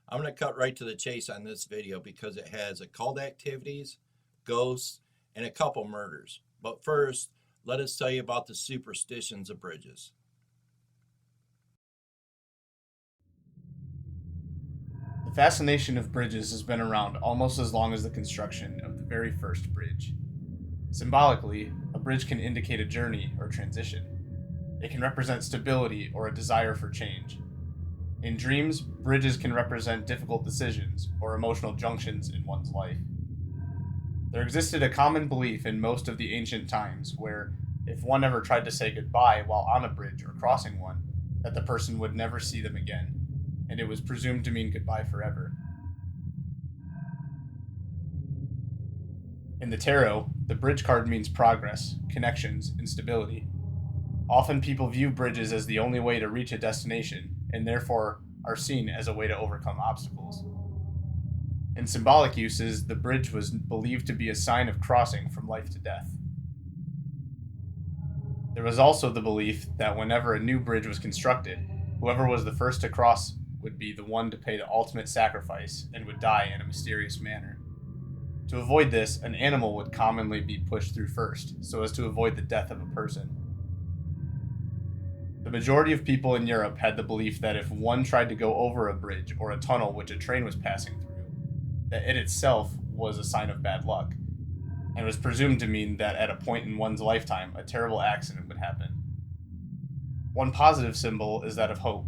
I'm going to cut right to the chase on this video because it has occult activities, ghosts, and a couple murders. But first, let us tell you about the superstitions of bridges. The fascination of bridges has been around almost as long as the construction of the very first bridge. Symbolically, a bridge can indicate a journey or transition. It can represent stability or a desire for change. In dreams, bridges can represent difficult decisions or emotional junctions in one's life. There existed a common belief in most of the ancient times where, if one ever tried to say goodbye while on a bridge or crossing one, that the person would never see them again, and it was presumed to mean goodbye forever. In the tarot, the bridge card means progress, connections, and stability. Often people view bridges as the only way to reach a destination, and therefore are seen as a way to overcome obstacles. In symbolic uses, the bridge was believed to be a sign of crossing from life to death. There was also the belief that whenever a new bridge was constructed, whoever was the first to cross would be the one to pay the ultimate sacrifice and would die in a mysterious manner. To avoid this, an animal would commonly be pushed through first, so as to avoid the death of a person. The majority of people in Europe had the belief that if one tried to go over a bridge or a tunnel which a train was passing through, that it itself was a sign of bad luck, and was presumed to mean that at a point in one's lifetime, a terrible accident would happen. One positive symbol is that of hope.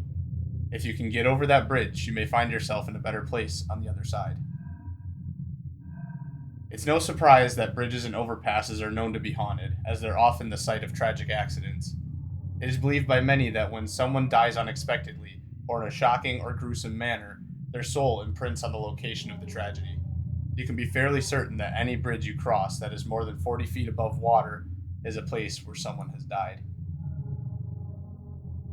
If you can get over that bridge, you may find yourself in a better place on the other side. It's no surprise that bridges and overpasses are known to be haunted, as they're often the site of tragic accidents. It is believed by many that when someone dies unexpectedly, or in a shocking or gruesome manner, their soul imprints on the location of the tragedy. You can be fairly certain that any bridge you cross that is more than 40 feet above water is a place where someone has died.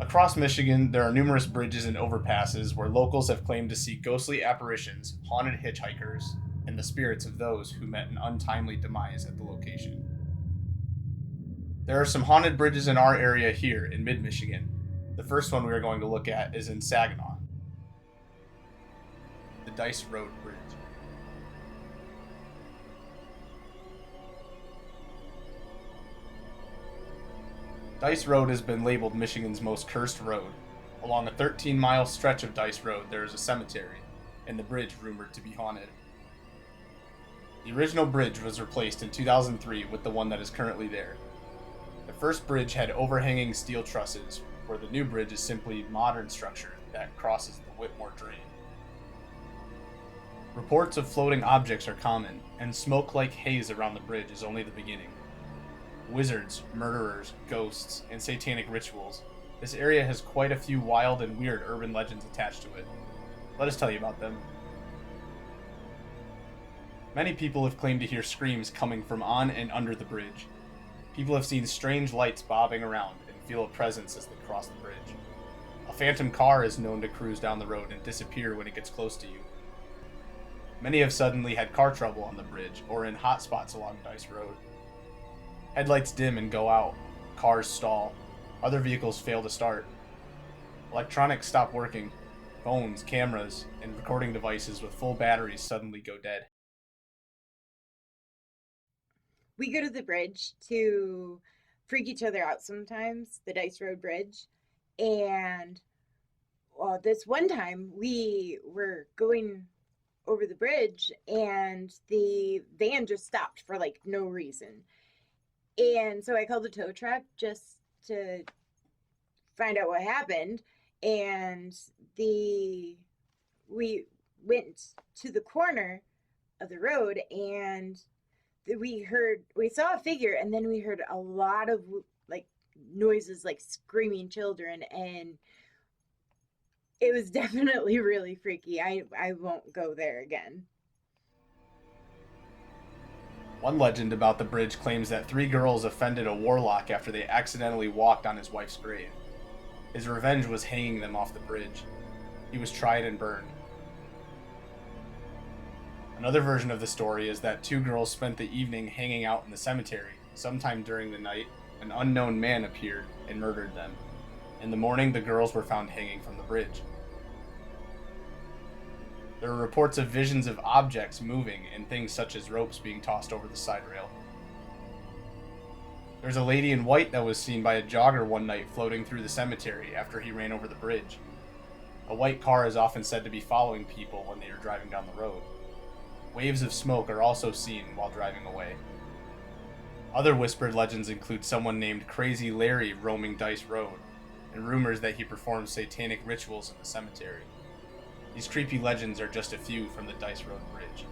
Across Michigan, there are numerous bridges and overpasses where locals have claimed to see ghostly apparitions, haunted hitchhikers, and the spirits of those who met an untimely demise at the location. There are some haunted bridges in our area here in mid-Michigan. The first one we are going to look at is in Saginaw, the Dice Road Bridge. Dice Road has been labeled Michigan's most cursed road. Along a 13-mile stretch of Dice Road, there is a cemetery, and the bridge rumored to be haunted. The original bridge was replaced in 2003 with the one that is currently there. The first bridge had overhanging steel trusses, where the new bridge is simply modern structure that crosses the Whitmore Drain. Reports of floating objects are common, and smoke-like haze around the bridge is only the beginning. Wizards, murderers, ghosts, and satanic rituals. This area has quite a few wild and weird urban legends attached to it. Let us tell you about them. Many people have claimed to hear screams coming from on and under the bridge. People have seen strange lights bobbing around and feel a presence as they cross the bridge. A phantom car is known to cruise down the road and disappear when it gets close to you. Many have suddenly had car trouble on the bridge or in hot spots along Dice Road. Headlights dim and go out. Cars stall. Other vehicles fail to start. Electronics stop working. Phones, cameras, and recording devices with full batteries suddenly go dead. We go to the bridge to freak each other out sometimes, the Dice Road Bridge. And this one time we were going over the bridge and the van just stopped for like no reason. And so I called the tow truck just to find out what happened. And we went to the corner of the road and we saw a figure, and then we heard a lot of like noises like screaming children, and it was definitely really freaky. I won't go there again. One legend about the bridge claims that 3 girls offended a warlock after they accidentally walked on his wife's grave. His revenge was hanging them off the bridge. He was tried and burned. Another version of the story is that 2 girls spent the evening hanging out in the cemetery. Sometime during the night, an unknown man appeared and murdered them. In the morning, the girls were found hanging from the bridge. There are reports of visions of objects moving and things such as ropes being tossed over the side rail. There's a lady in white that was seen by a jogger one night floating through the cemetery after he ran over the bridge. A white car is often said to be following people when they are driving down the road. Waves of smoke are also seen while driving away. Other whispered legends include someone named Crazy Larry roaming Dice Road, and rumors that he performs satanic rituals in the cemetery. These creepy legends are just a few from the Dice Road Bridge.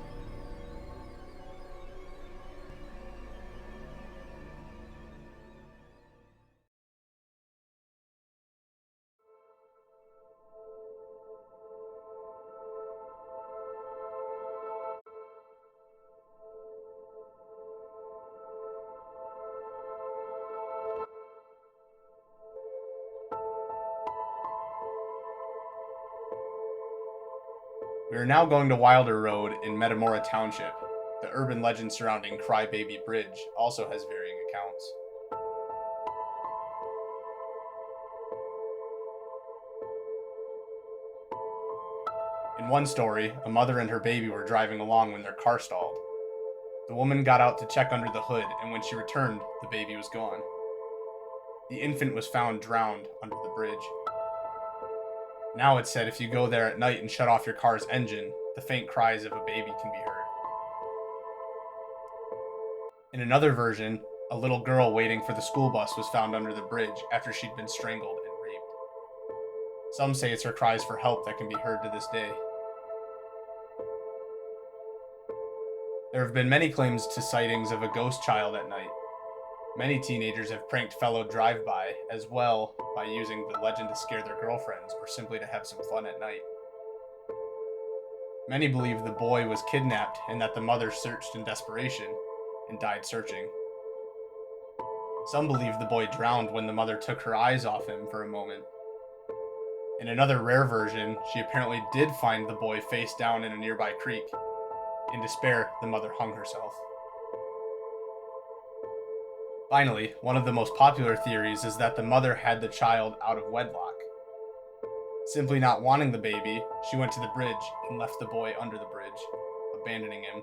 We are now going to Wilder Road in Metamora Township. The urban legend surrounding Crybaby Bridge also has varying accounts. In one story, a mother and her baby were driving along when their car stalled. The woman got out to check under the hood, and when she returned, the baby was gone. The infant was found drowned under the bridge. Now it's said if you go there at night and shut off your car's engine, the faint cries of a baby can be heard. In another version, a little girl waiting for the school bus was found under the bridge after she'd been strangled and raped. Some say it's her cries for help that can be heard to this day. There have been many claims to sightings of a ghost child at night. Many teenagers have pranked fellow drive-by as well by using the legend to scare their girlfriends or simply to have some fun at night. Many believe the boy was kidnapped and that the mother searched in desperation and died searching. Some believe the boy drowned when the mother took her eyes off him for a moment. In another rare version, she apparently did find the boy face down in a nearby creek. In despair, the mother hung herself. Finally, one of the most popular theories is that the mother had the child out of wedlock. Simply not wanting the baby, she went to the bridge and left the boy under the bridge, abandoning him.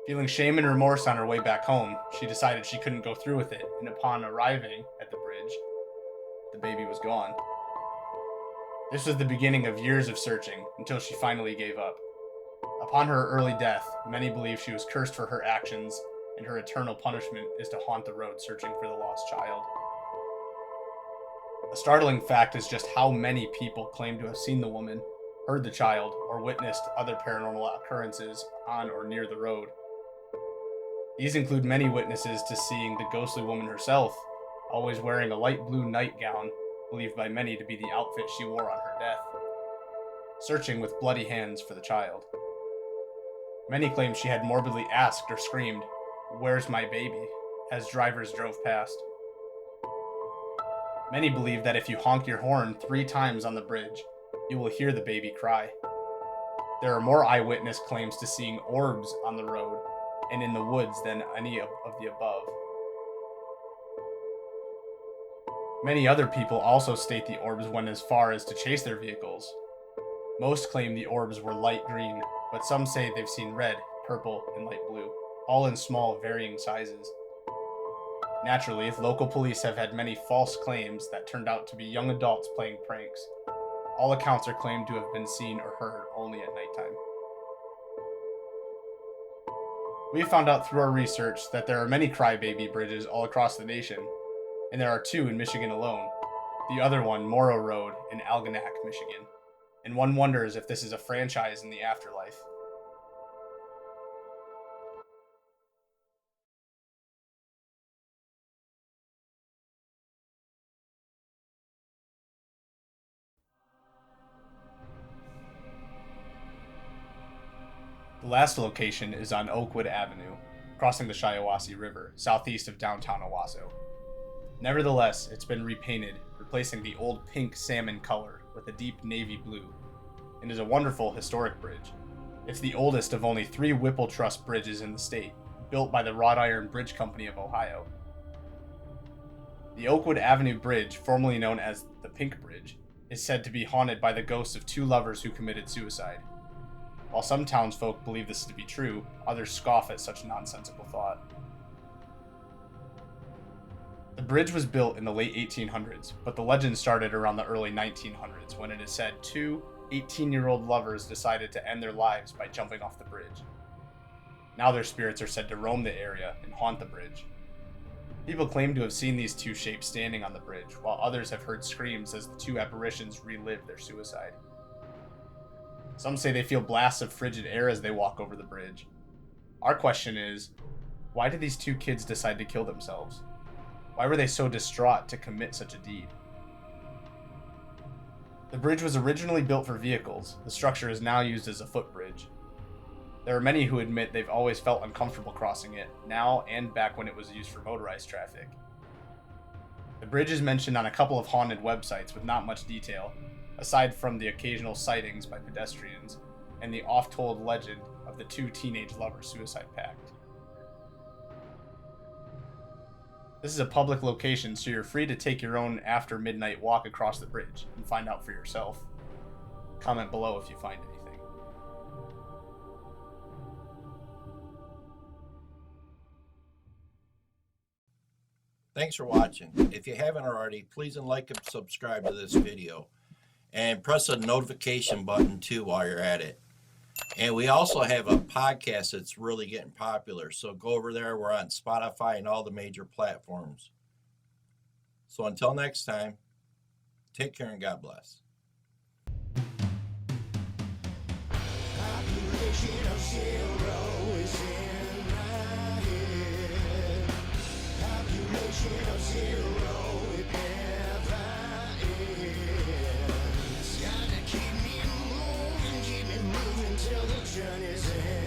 Feeling shame and remorse on her way back home, she decided she couldn't go through with it, and upon arriving at the bridge, the baby was gone. This was the beginning of years of searching, until she finally gave up. Upon her early death, many believe she was cursed for her actions, and her eternal punishment is to haunt the road searching for the lost child. A startling fact is just how many people claim to have seen the woman, heard the child, or witnessed other paranormal occurrences on or near the road. These include many witnesses to seeing the ghostly woman herself, always wearing a light blue nightgown, believed by many to be the outfit she wore on her death, searching with bloody hands for the child. Many claim she had morbidly asked or screamed, "Where's my baby?" as drivers drove past. Many believe that if you honk your horn 3 times on the bridge, you will hear the baby cry. There are more eyewitness claims to seeing orbs on the road and in the woods than any of the above. Many other people also state the orbs went as far as to chase their vehicles. Most claim the orbs were light green, but some say they've seen red, purple, and light blue, all in small, varying sizes. Naturally, local police have had many false claims that turned out to be young adults playing pranks. All accounts are claimed to have been seen or heard only at nighttime. We have found out through our research that there are many crybaby bridges all across the nation, and there are 2 in Michigan alone. The other one, Morrow Road, in Algonac, Michigan. And one wonders if this is a franchise in the afterlife. The last location is on Oakwood Avenue, crossing the Shiawassee River, southeast of downtown Owasso. Nevertheless, it's been repainted, replacing the old pink salmon color with a deep navy blue, and is a wonderful historic bridge. It's the oldest of only 3 Whipple Truss bridges in the state, built by the Wrought Iron Bridge Company of Ohio. The Oakwood Avenue Bridge, formerly known as the Pink Bridge, is said to be haunted by the ghosts of 2 lovers who committed suicide. While some townsfolk believe this to be true, others scoff at such nonsensical thought. The bridge was built in the late 1800s, but the legend started around the early 1900s when it is said two 18-year-old lovers decided to end their lives by jumping off the bridge. Now their spirits are said to roam the area and haunt the bridge. People claim to have seen these two shapes standing on the bridge, while others have heard screams as the two apparitions relive their suicide. Some say they feel blasts of frigid air as they walk over the bridge. Our question is, why did these two kids decide to kill themselves? Why were they so distraught to commit such a deed? The bridge was originally built for vehicles. The structure is now used as a footbridge. There are many who admit they've always felt uncomfortable crossing it, now and back when it was used for motorized traffic. The bridge is mentioned on a couple of haunted websites with not much detail, aside from the occasional sightings by pedestrians and the oft-told legend of the two teenage lovers' suicide pact. This is a public location, so you're free to take your own after midnight walk across the bridge and find out for yourself. Comment below if you find anything. Thanks for watching. If you haven't already, please like and subscribe to this video. And press the notification button too while you're at it. And we also have a podcast that's really getting popular. So go over there. We're on Spotify and all the major platforms. So until next time, take care and God bless. Population of zero is in my head. Population of zero, it never ends. Gotta keep me moving till the journey's end.